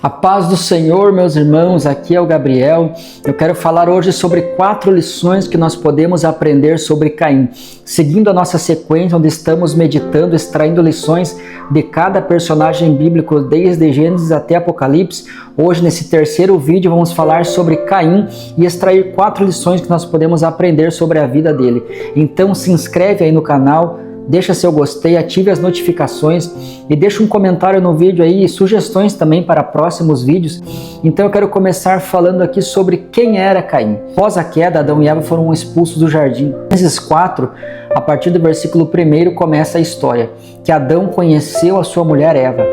A paz do Senhor, meus irmãos, aqui é o Gabriel. Eu quero falar hoje sobre 4 lições que nós podemos aprender sobre Caim, seguindo a nossa sequência onde estamos meditando, extraindo lições de cada personagem bíblico desde Gênesis até Apocalipse. Hoje, nesse terceiro vídeo, vamos falar sobre Caim e extrair 4 lições que nós podemos aprender sobre a vida dele. Então se inscreve aí no canal, deixa seu gostei, ative as notificações e deixa um comentário no vídeo aí e sugestões também para próximos vídeos. Então eu quero começar falando aqui sobre quem era Caim. Após a queda, Adão e Eva foram expulsos do jardim. Gênesis 4, a partir do versículo 1, começa a história, que Adão conheceu a sua mulher Eva.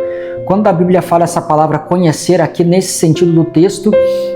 Quando a Bíblia fala essa palavra conhecer aqui nesse sentido do texto,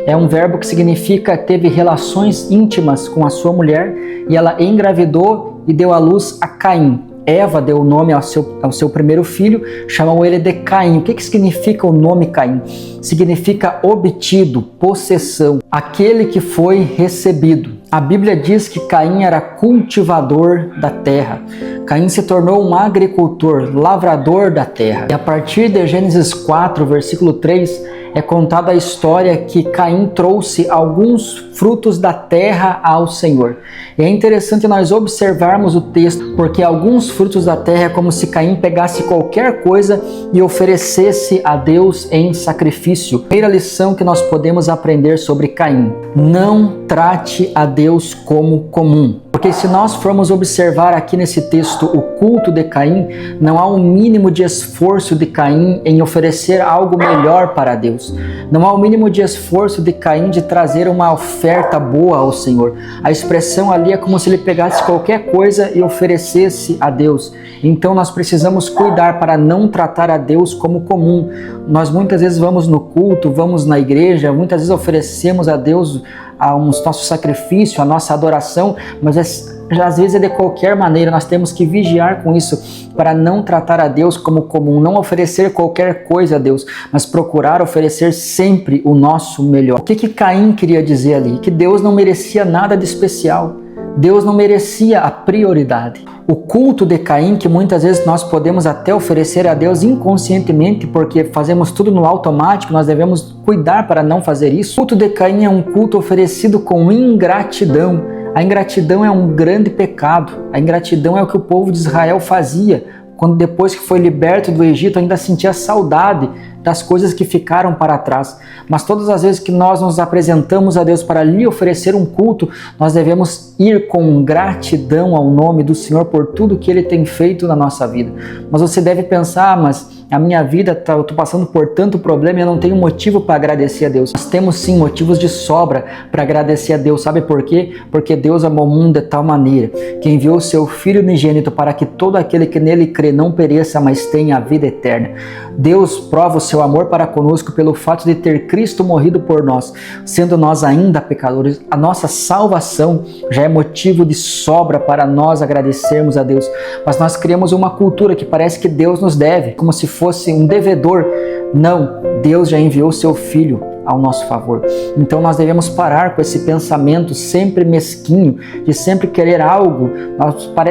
é um verbo que significa teve relações íntimas com a sua mulher e ela engravidou e deu à luz a Caim. Eva deu o nome ao seu primeiro filho, chamou ele de Caim. O que significa o nome Caim? Significa obtido, possessão, aquele que foi recebido. A Bíblia diz que Caim era cultivador da terra. Caim se tornou um agricultor, lavrador da terra. E a partir de Gênesis 4, versículo 3, é contada a história que Caim trouxe alguns frutos da terra ao Senhor. E é interessante nós observarmos o texto, porque alguns frutos da terra é como se Caim pegasse qualquer coisa e oferecesse a Deus em sacrifício. Primeira lição que nós podemos aprender sobre Caim: não trate a Deus como comum. Porque se nós formos observar aqui nesse texto o culto de Caim, não há um mínimo de esforço de Caim em oferecer algo melhor para Deus. Não há um mínimo de esforço de Caim de trazer uma oferta boa ao Senhor. A expressão ali é como se ele pegasse qualquer coisa e oferecesse a Deus. Então nós precisamos cuidar para não tratar a Deus como comum. Nós muitas vezes vamos no culto, vamos na igreja, muitas vezes oferecemos a Deus nosso sacrifício, a nossa adoração, mas às vezes é de qualquer maneira. Nós temos que vigiar com isso para não tratar a Deus como comum, não oferecer qualquer coisa a Deus, mas procurar oferecer sempre o nosso melhor. O que Caim queria dizer ali? Que Deus não merecia nada de especial. Deus não merecia a prioridade. O culto de Caim, que muitas vezes nós podemos até oferecer a Deus inconscientemente, porque fazemos tudo no automático, nós devemos cuidar para não fazer isso. O culto de Caim é um culto oferecido com ingratidão. A ingratidão é um grande pecado. A ingratidão é o que o povo de Israel fazia quando depois que foi liberto do Egito ainda sentia saudade das coisas que ficaram para trás. Mas todas as vezes que nós nos apresentamos a Deus para lhe oferecer um culto, nós devemos ir com gratidão ao nome do Senhor por tudo que Ele tem feito na nossa vida. Mas você deve pensar, mas a minha vida, eu estou passando por tanto problema e eu não tenho motivo para agradecer a Deus. Nós temos sim motivos de sobra para agradecer a Deus. Sabe por quê? Porque Deus amou o mundo de tal maneira que enviou o seu Filho unigênito para que todo aquele que nele crê não pereça, mas tenha a vida eterna. Deus prova o seu amor para conosco pelo fato de ter Cristo morrido por nós, sendo nós ainda pecadores. A nossa salvação já é motivo de sobra para nós agradecermos a Deus. Mas nós criamos uma cultura que parece que Deus nos deve, como se fosse um devedor. Não, Deus já enviou seu Filho ao nosso favor. Então nós devemos parar com esse pensamento sempre mesquinho, de sempre querer algo.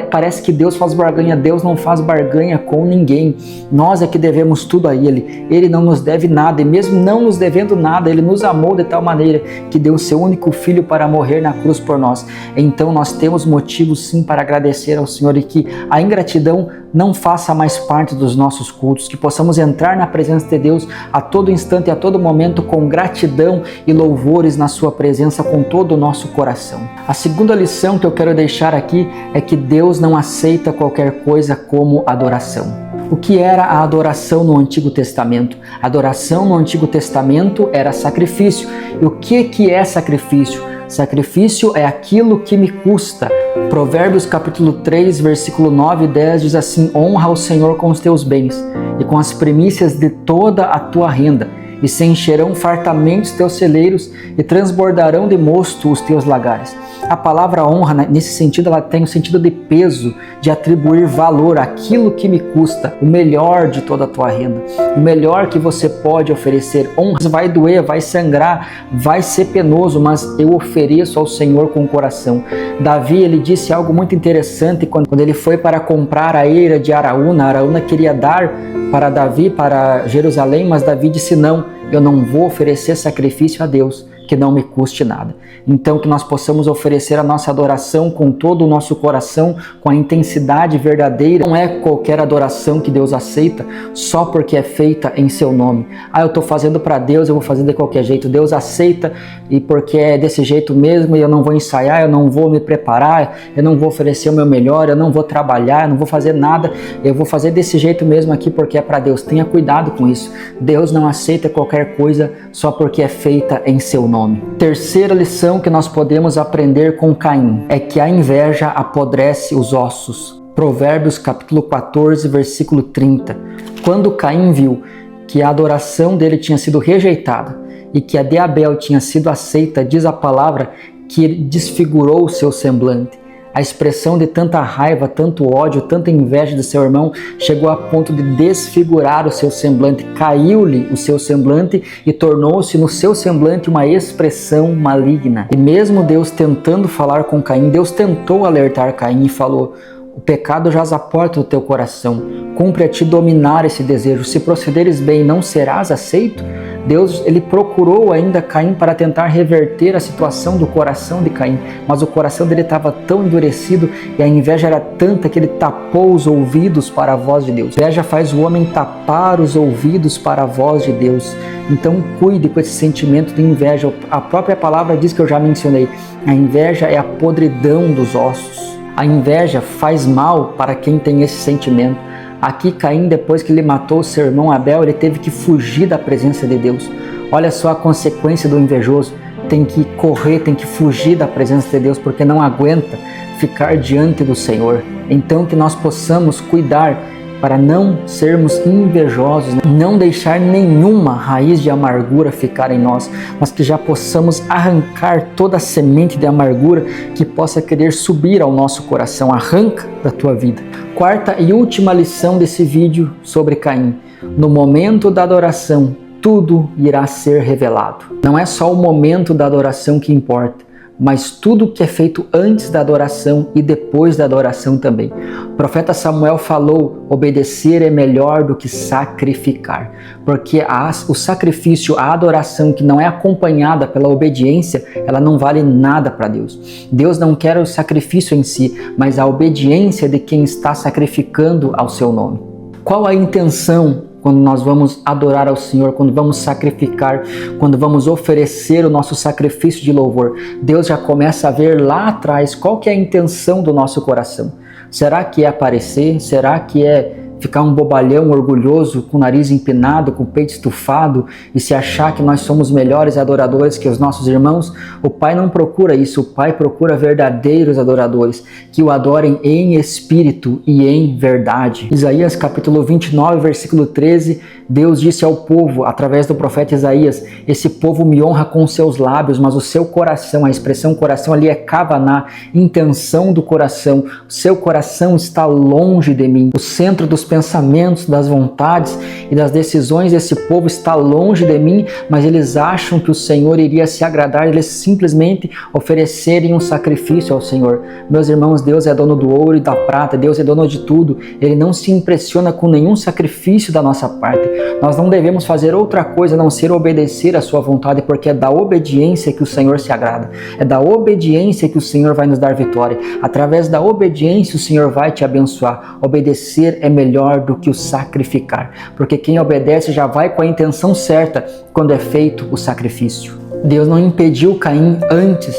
Parece que Deus faz barganha. Deus não faz barganha com ninguém. Nós é que devemos tudo a Ele. Ele não nos deve nada, e mesmo não nos devendo nada, Ele nos amou de tal maneira que deu o seu único Filho para morrer na cruz por nós. Então nós temos motivos sim para agradecer ao Senhor, e que a ingratidão não faça mais parte dos nossos cultos, que possamos entrar na presença de Deus a todo instante e a todo momento com gratidão e louvores na sua presença com todo o nosso coração. A segunda lição que eu quero deixar aqui é que Deus não aceita qualquer coisa como adoração. O que era a adoração no Antigo Testamento? A adoração no Antigo Testamento era sacrifício. E o que é sacrifício? Sacrifício é aquilo que me custa. Provérbios capítulo 3, versículo 9 e 10 diz assim: honra ao Senhor com os teus bens e com as primícias de toda a tua renda, e se encherão fartamente os teus celeiros e transbordarão de mosto os teus lagares. A palavra honra, nesse sentido, ela tem o sentido de peso, de atribuir valor àquilo que me custa, o melhor de toda a tua renda, o melhor que você pode oferecer. Honra vai doer, vai sangrar, vai ser penoso, mas eu ofereço ao Senhor com o coração. Davi, ele disse algo muito interessante quando ele foi para comprar a eira de Araúna. Araúna queria dar para Davi, para Jerusalém, mas Davi disse não, eu não vou oferecer sacrifício a Deus que não me custe nada. Então que nós possamos oferecer a nossa adoração com todo o nosso coração, com a intensidade verdadeira. Não é qualquer adoração que Deus aceita só porque é feita em seu nome. Eu estou fazendo para Deus, eu vou fazer de qualquer jeito. Deus aceita e porque é desse jeito mesmo e eu não vou ensaiar, eu não vou me preparar, eu não vou oferecer o meu melhor, eu não vou trabalhar, eu não vou fazer nada, eu vou fazer desse jeito mesmo aqui porque é para Deus. Tenha cuidado com isso. Deus não aceita qualquer coisa só porque é feita em seu nome. Terceira lição que nós podemos aprender com Caim é que a inveja apodrece os ossos. Provérbios capítulo 14, versículo 30. Quando Caim viu que a adoração dele tinha sido rejeitada e que a de Abel tinha sido aceita, diz a palavra que ele desfigurou o seu semblante. A expressão de tanta raiva, tanto ódio, tanta inveja de seu irmão chegou a ponto de desfigurar o seu semblante. Caiu-lhe o seu semblante e tornou-se no seu semblante uma expressão maligna. E mesmo Deus tentando falar com Caim, Deus tentou alertar Caim e falou: o pecado jaz à porta do teu coração, cumpre a ti dominar esse desejo. Se procederes bem, não serás aceito? Deus, ele procurou ainda Caim para tentar reverter a situação do coração de Caim, mas o coração dele estava tão endurecido e a inveja era tanta que ele tapou os ouvidos para a voz de Deus. A inveja faz o homem tapar os ouvidos para a voz de Deus. Então cuide com esse sentimento de inveja. A própria palavra diz, que eu já mencionei, a inveja é a podridão dos ossos. A inveja faz mal para quem tem esse sentimento. Aqui Caim, depois que ele matou seu irmão Abel, ele teve que fugir da presença de Deus. Olha só a consequência do invejoso. Tem que correr, tem que fugir da presença de Deus, porque não aguenta ficar diante do Senhor. Então que nós possamos cuidar para não sermos invejosos, não deixar nenhuma raiz de amargura ficar em nós, mas que já possamos arrancar toda a semente de amargura que possa querer subir ao nosso coração. Arranca da tua vida. Quarta e última lição desse vídeo sobre Caim. No momento da adoração, tudo irá ser revelado. Não é só o momento da adoração que importa, mas tudo que é feito antes da adoração e depois da adoração também. O profeta Samuel falou: obedecer é melhor do que sacrificar, porque o sacrifício, a adoração que não é acompanhada pela obediência, ela não vale nada para Deus. Deus não quer o sacrifício em si, mas a obediência de quem está sacrificando ao seu nome. Qual a intenção quando nós vamos adorar ao Senhor, quando vamos sacrificar, quando vamos oferecer o nosso sacrifício de louvor? Deus já começa a ver lá atrás qual que é a intenção do nosso coração. Será que é aparecer? Será que é ficar um bobalhão orgulhoso, com o nariz empinado, com o peito estufado e se achar que nós somos melhores adoradores que os nossos irmãos? O Pai não procura isso. O Pai procura verdadeiros adoradores que o adorem em espírito e em verdade. Isaías capítulo 29, versículo 13, Deus disse ao povo, através do profeta Isaías: esse povo me honra com seus lábios, mas o seu coração, a expressão coração ali é kavaná, intenção do coração. O seu coração está longe de mim. O centro dos pensamentos, das vontades e das decisões desse povo está longe de mim, mas eles acham que o Senhor iria se agradar, eles simplesmente oferecerem um sacrifício ao Senhor. Meus irmãos, Deus é dono do ouro e da prata, Deus é dono de tudo. Ele não se impressiona com nenhum sacrifício da nossa parte. Nós não devemos fazer outra coisa a não ser obedecer à sua vontade, porque é da obediência que o Senhor se agrada. É da obediência que o Senhor vai nos dar vitória. Através da obediência o Senhor vai te abençoar. Obedecer é melhor do que o sacrificar, porque quem obedece já vai com a intenção certa quando é feito o sacrifício. Deus não impediu Caim antes,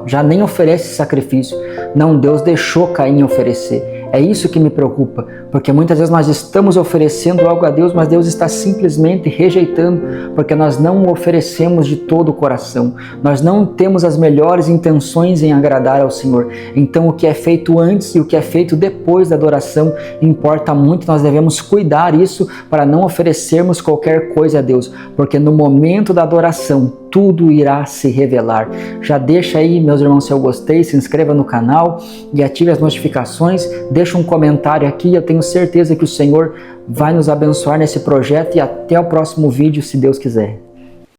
já nem oferece sacrifício. Não, Deus deixou Caim oferecer. É isso que me preocupa, porque muitas vezes nós estamos oferecendo algo a Deus, mas Deus está simplesmente rejeitando, porque nós não o oferecemos de todo o coração. Nós não temos as melhores intenções em agradar ao Senhor. Então o que é feito antes e o que é feito depois da adoração importa muito. Nós devemos cuidar isso para não oferecermos qualquer coisa a Deus, porque no momento da adoração tudo irá se revelar. Já deixa aí, meus irmãos, seu gostei, se inscreva no canal e ative as notificações, deixa um comentário aqui. Eu tenho certeza que o Senhor vai nos abençoar nesse projeto e até o próximo vídeo, se Deus quiser.